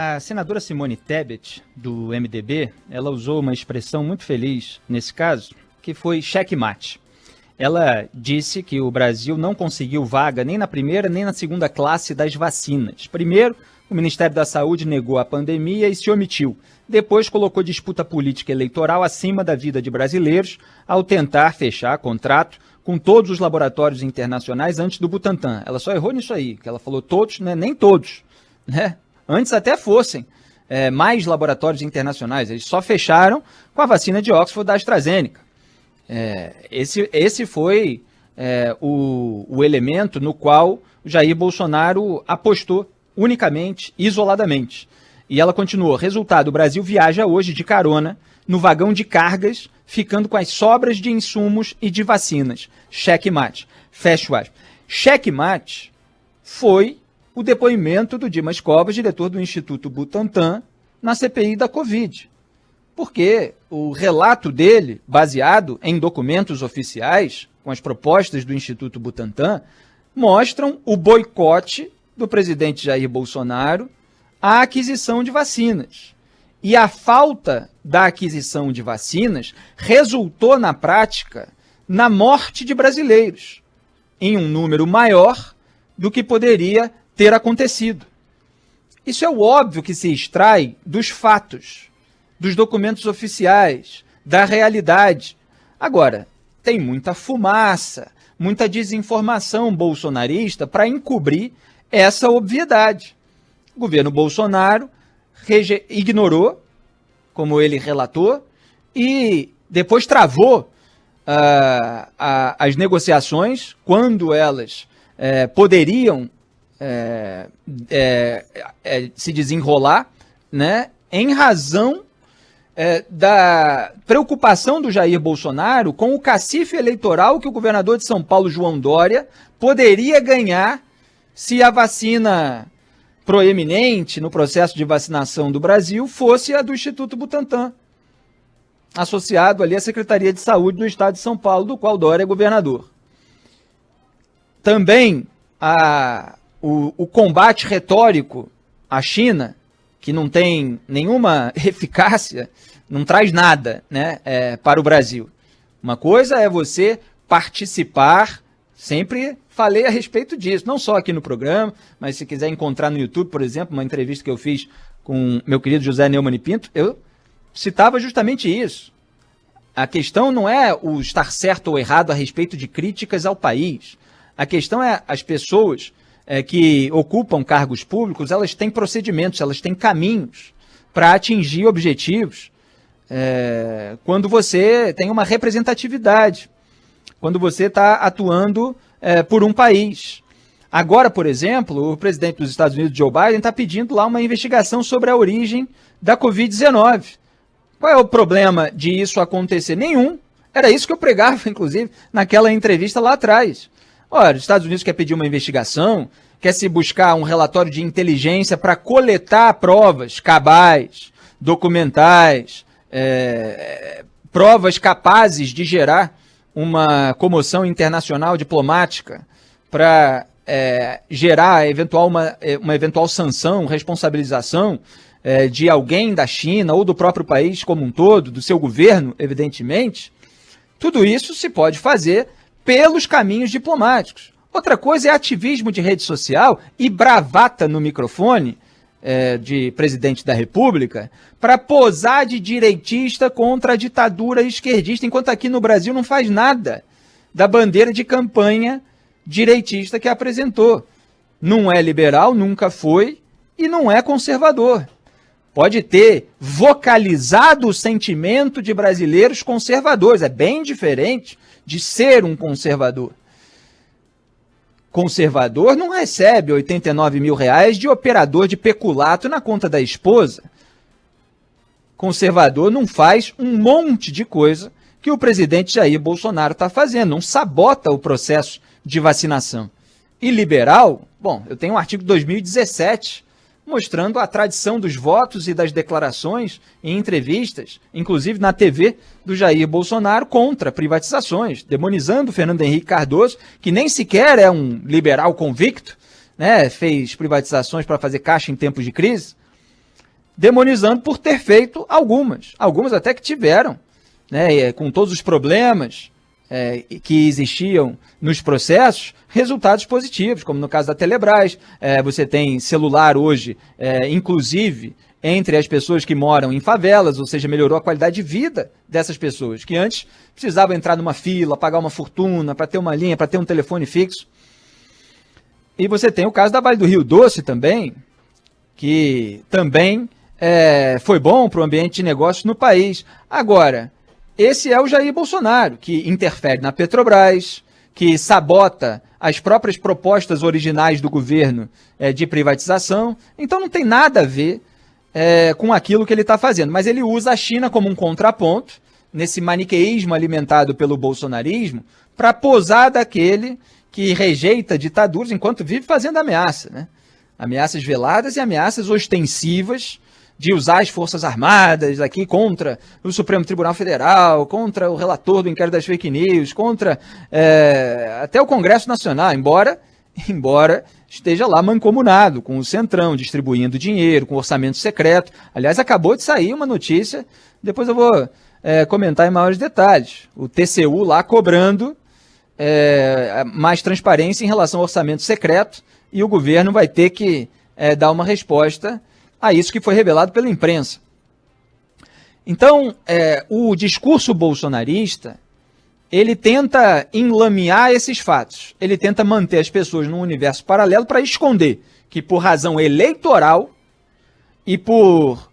A senadora Simone Tebet, do MDB, ela usou uma expressão muito feliz nesse caso, que foi checkmate. Ela disse que o Brasil não conseguiu vaga nem na primeira nem na segunda classe das vacinas. Primeiro, o Ministério da Saúde negou a pandemia e se omitiu. Depois colocou disputa política eleitoral acima da vida de brasileiros ao tentar fechar contrato com todos os laboratórios internacionais antes do Butantan. Ela só errou nisso aí, que ela falou todos, né? Nem todos, né? Antes até fossem mais laboratórios internacionais. Eles só fecharam com a vacina de Oxford da AstraZeneca. Esse foi o elemento no qual o Jair Bolsonaro apostou unicamente, isoladamente. E ela continuou. Resultado, o Brasil viaja hoje de carona no vagão de cargas, ficando com as sobras de insumos e de vacinas. Checkmate. Fecha o aspas. Checkmate foi o depoimento do Dimas Covas, diretor do Instituto Butantan, na CPI da Covid. Porque o relato dele, baseado em documentos oficiais, com as propostas do Instituto Butantan, mostram o boicote do presidente Jair Bolsonaro à aquisição de vacinas. E a falta da aquisição de vacinas resultou, na prática, na morte de brasileiros, em um número maior do que poderia ter acontecido. Isso é o óbvio que se extrai dos fatos, dos documentos oficiais, da realidade. Agora, tem muita fumaça, muita desinformação bolsonarista para encobrir essa obviedade. O governo Bolsonaro ignorou, como ele relatou, e depois travou as negociações quando elas poderiam se desenrolar, né, em razão da preocupação do Jair Bolsonaro com o cacife eleitoral que o governador de São Paulo, João Dória, poderia ganhar se a vacina proeminente no processo de vacinação do Brasil fosse a do Instituto Butantan, associado ali à Secretaria de Saúde do Estado de São Paulo, do qual Dória é governador. Também o combate retórico à China, que não tem nenhuma eficácia, não traz nada, né, para o Brasil. Uma coisa é você participar, sempre falei a respeito disso, não só aqui no programa, mas se quiser encontrar no YouTube, por exemplo, uma entrevista que eu fiz com meu querido José Neumann e Pinto, eu citava justamente isso. A questão não é o estar certo ou errado a respeito de críticas ao país. A questão é as pessoas que ocupam cargos públicos, elas têm procedimentos, elas têm caminhos para atingir objetivos quando você tem uma representatividade, quando você está atuando por um país. Agora, por exemplo, o presidente dos Estados Unidos, Joe Biden, está pedindo lá uma investigação sobre a origem da Covid-19. Qual é o problema de isso acontecer? Nenhum. Era isso que eu pregava, inclusive, naquela entrevista lá atrás. Olha, os Estados Unidos quer pedir uma investigação, quer se buscar um relatório de inteligência para coletar provas cabais, documentais, provas capazes de gerar uma comoção internacional diplomática para gerar uma eventual sanção, responsabilização de alguém da China ou do próprio país como um todo, do seu governo, evidentemente. Tudo isso se pode fazer pelos caminhos diplomáticos. Outra coisa é ativismo de rede social e bravata no microfone de presidente da República para posar de direitista contra a ditadura esquerdista, enquanto aqui no Brasil não faz nada da bandeira de campanha direitista que apresentou. Não é liberal, nunca foi, e não é conservador. Pode ter vocalizado o sentimento de brasileiros conservadores, é bem diferente de ser um conservador. Conservador não recebe R$89 mil de operador de peculato na conta da esposa. Conservador não faz um monte de coisa que o presidente Jair Bolsonaro está fazendo, não sabota o processo de vacinação. E liberal, bom, eu tenho um artigo de 2017 mostrando a tradição dos votos e das declarações em entrevistas, inclusive na TV, do Jair Bolsonaro contra privatizações, demonizando Fernando Henrique Cardoso, que nem sequer é um liberal convicto, né, fez privatizações para fazer caixa em tempos de crise. demonizando por ter feito algumas até que tiveram, né, com todos os problemas que existiam nos processos, resultados positivos, como no caso da Telebrás. Você tem celular hoje, inclusive, entre as pessoas que moram em favelas, ou seja, melhorou a qualidade de vida dessas pessoas, que antes precisavam entrar numa fila, pagar uma fortuna para ter uma linha, para ter um telefone fixo. E você tem o caso da Vale do Rio Doce também, que também foi bom para o ambiente de negócios no país. Agora, esse é o Jair Bolsonaro, que interfere na Petrobras, que sabota as próprias propostas originais do governo de privatização. Então não tem nada a ver com aquilo que ele está fazendo. Mas ele usa a China como um contraponto, nesse maniqueísmo alimentado pelo bolsonarismo, para posar daquele que rejeita ditaduras enquanto vive fazendo ameaça, né? Ameaças veladas e ameaças ostensivas de usar as Forças Armadas aqui contra o Supremo Tribunal Federal, contra o relator do inquérito das fake news, contra até o Congresso Nacional, embora esteja lá mancomunado com o Centrão, distribuindo dinheiro, com orçamento secreto. Aliás, acabou de sair uma notícia, depois eu vou comentar em maiores detalhes. O TCU lá cobrando mais transparência em relação ao orçamento secreto, e o governo vai ter que dar uma resposta a isso que foi revelado pela imprensa. Então, o discurso bolsonarista, ele tenta enlamear esses fatos, ele tenta manter as pessoas num universo paralelo para esconder que, por razão eleitoral e por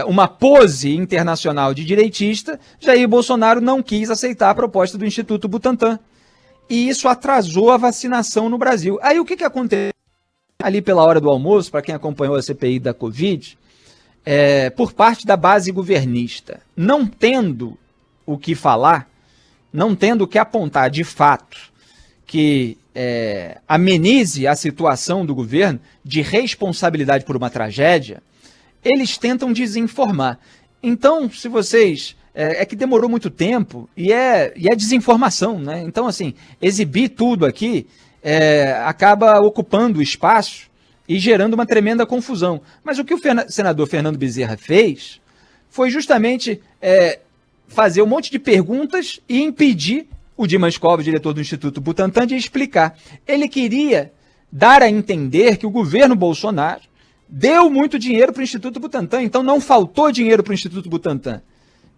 uma pose internacional de direitista, Jair Bolsonaro não quis aceitar a proposta do Instituto Butantan. E isso atrasou a vacinação no Brasil. Aí o que aconteceu? Ali pela hora do almoço, para quem acompanhou a CPI da Covid, por parte da base governista, não tendo o que falar, não tendo o que apontar de fato que amenize a situação do governo de responsabilidade por uma tragédia, eles tentam desinformar. Então, se vocês... que demorou muito tempo e é desinformação, né? Então, assim, exibir tudo aqui acaba ocupando espaço e gerando uma tremenda confusão. Mas o que o senador Fernando Bezerra fez foi justamente fazer um monte de perguntas e impedir o Dimas Covas, diretor do Instituto Butantan, de explicar. Ele queria dar a entender que o governo Bolsonaro deu muito dinheiro para o Instituto Butantan, então não faltou dinheiro para o Instituto Butantan.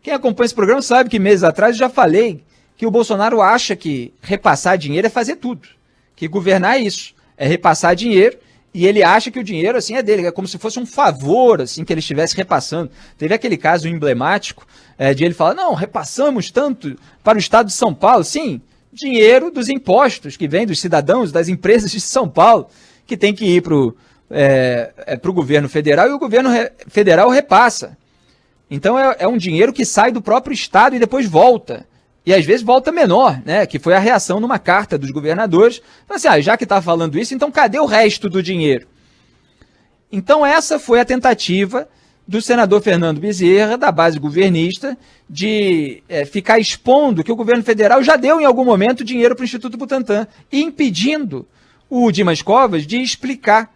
Quem acompanha esse programa sabe que meses atrás eu já falei que o Bolsonaro acha que repassar dinheiro é fazer tudo, que governar é isso, é repassar dinheiro, e ele acha que o dinheiro assim é dele, é como se fosse um favor assim que ele estivesse repassando. Teve aquele caso emblemático de ele falar, não, repassamos tanto para o estado de São Paulo. Sim, dinheiro dos impostos que vem dos cidadãos, das empresas de São Paulo, que tem que ir para o governo federal, e o governo federal repassa. Então é um dinheiro que sai do próprio estado e depois volta. E às vezes volta menor, né? Que foi a reação numa carta dos governadores. Então, assim, já que está falando isso, então cadê o resto do dinheiro? Então essa foi a tentativa do senador Fernando Bezerra, da base governista, de ficar expondo que o governo federal já deu em algum momento dinheiro para o Instituto Butantan, e impedindo o Dimas Covas de explicar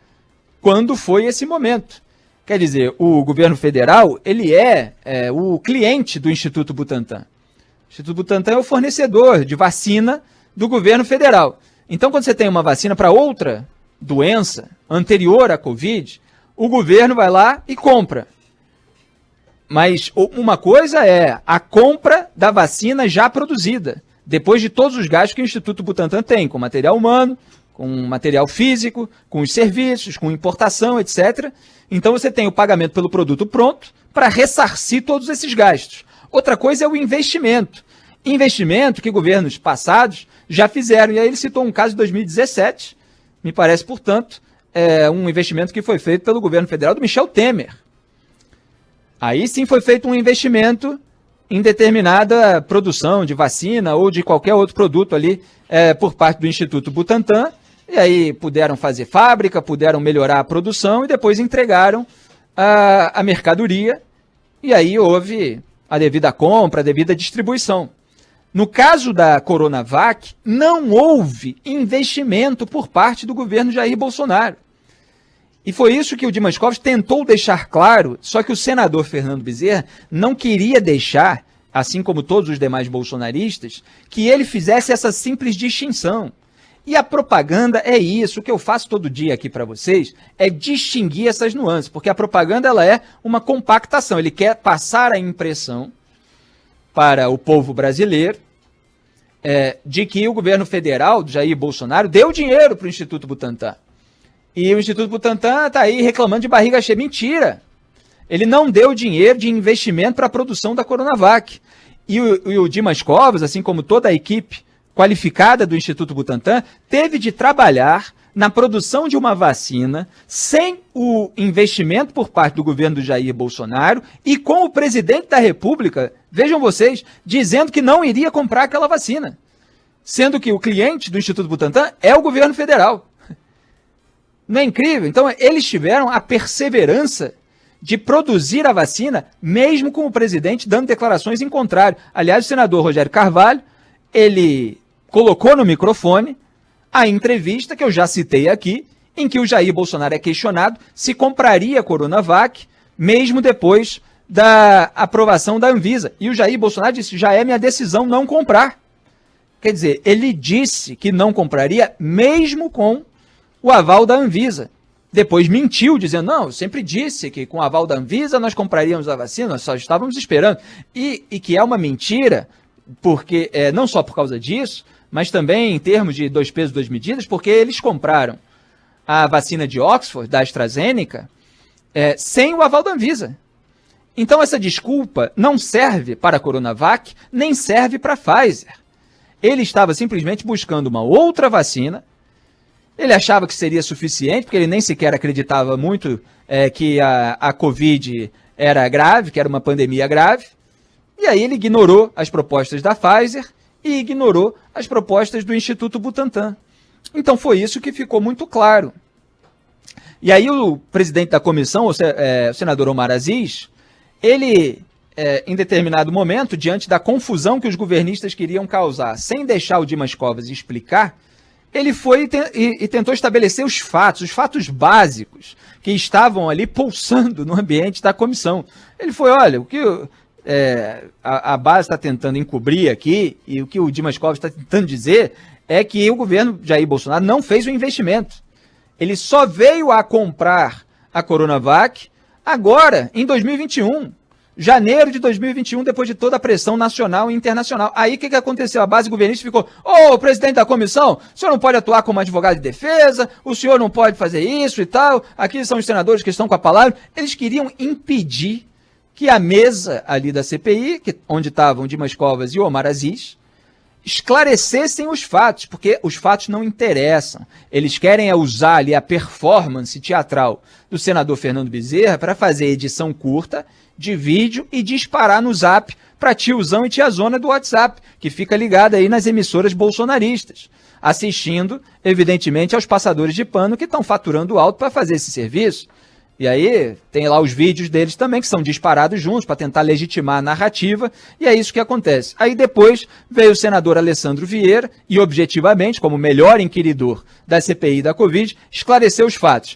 quando foi esse momento. Quer dizer, o governo federal, ele é o cliente do Instituto Butantan. O Instituto Butantan é o fornecedor de vacina do governo federal. Então, quando você tem uma vacina para outra doença anterior à Covid, o governo vai lá e compra. Mas uma coisa é a compra da vacina já produzida, depois de todos os gastos que o Instituto Butantan tem, com material humano, com material físico, com os serviços, com importação, etc. Então você tem o pagamento pelo produto pronto para ressarcir todos esses gastos. Outra coisa é o investimento. Investimento que governos passados já fizeram. E aí ele citou um caso de 2017, me parece, portanto, um investimento que foi feito pelo governo federal do Michel Temer. Aí sim foi feito um investimento em determinada produção de vacina ou de qualquer outro produto ali por parte do Instituto Butantan. E aí puderam fazer fábrica, puderam melhorar a produção e depois entregaram a mercadoria. E aí houve a devida compra, a devida distribuição. No caso da Coronavac, não houve investimento por parte do governo Jair Bolsonaro. E foi isso que o Dimas Covas tentou deixar claro, só que o senador Fernando Bezerra não queria deixar, assim como todos os demais bolsonaristas, que ele fizesse essa simples distinção. E a propaganda é isso, o que eu faço todo dia aqui para vocês é distinguir essas nuances, porque a propaganda ela é uma compactação, ele quer passar a impressão para o povo brasileiro de que o governo federal, do Jair Bolsonaro, deu dinheiro para o Instituto Butantan. E o Instituto Butantan está aí reclamando de barriga cheia. Mentira! Ele não deu dinheiro de investimento para a produção da Coronavac. E o Dimas Covas, assim como toda a equipe qualificada do Instituto Butantan, teve de trabalhar na produção de uma vacina sem o investimento por parte do governo do Jair Bolsonaro e com o presidente da República, vejam vocês, dizendo que não iria comprar aquela vacina, sendo que o cliente do Instituto Butantan é o governo federal. Não é incrível? Então, eles tiveram a perseverança de produzir a vacina, mesmo com o presidente dando declarações em contrário. Aliás, o senador Rogério Carvalho, ele colocou no microfone a entrevista que eu já citei aqui, em que o Jair Bolsonaro é questionado se compraria a Coronavac, mesmo depois da aprovação da Anvisa. E o Jair Bolsonaro disse, já é minha decisão não comprar. Quer dizer, ele disse que não compraria, mesmo com o aval da Anvisa. Depois mentiu, dizendo, não, eu sempre disse que com o aval da Anvisa nós compraríamos a vacina, nós só estávamos esperando. E que é uma mentira, porque não só por causa disso, mas também em termos de 2 pesos, 2 medidas, porque eles compraram a vacina de Oxford, da AstraZeneca, sem o aval da Anvisa. Então essa desculpa não serve para a Coronavac, nem serve para a Pfizer. Ele estava simplesmente buscando uma outra vacina. Ele achava que seria suficiente, porque ele nem sequer acreditava muito que a Covid era grave, que era uma pandemia grave. E aí ele ignorou as propostas da Pfizer e ignorou as propostas do Instituto Butantan. Então foi isso que ficou muito claro. E aí o presidente da comissão, o senador Omar Aziz, ele, em determinado momento, diante da confusão que os governistas queriam causar, sem deixar o Dimas Covas explicar, ele foi e tentou estabelecer os fatos básicos que estavam ali pulsando no ambiente da comissão. Ele foi, olha, o que a base está tentando encobrir aqui e o que o Dimas Covas está tentando dizer é que o governo Jair Bolsonaro não fez o investimento. Ele só veio a comprar a Coronavac agora, em 2021. Janeiro de 2021, depois de toda a pressão nacional e internacional. Aí o que aconteceu? A base governista ficou, presidente da comissão, o senhor não pode atuar como advogado de defesa, o senhor não pode fazer isso e tal, aqui são os senadores que estão com a palavra. Eles queriam impedir que a mesa ali da CPI, onde estavam Dimas Covas e Omar Aziz, esclarecessem os fatos, porque os fatos não interessam. Eles querem usar ali a performance teatral do senador Fernando Bezerra para fazer edição curta de vídeo e disparar no zap para tiozão e tiazona do WhatsApp, que fica ligado aí nas emissoras bolsonaristas, assistindo, evidentemente, aos passadores de pano que estão faturando alto para fazer esse serviço. E aí tem lá os vídeos deles também, que são disparados juntos para tentar legitimar a narrativa, e é isso que acontece. Aí depois veio o senador Alessandro Vieira e, objetivamente, como melhor inquiridor da CPI da Covid, esclareceu os fatos.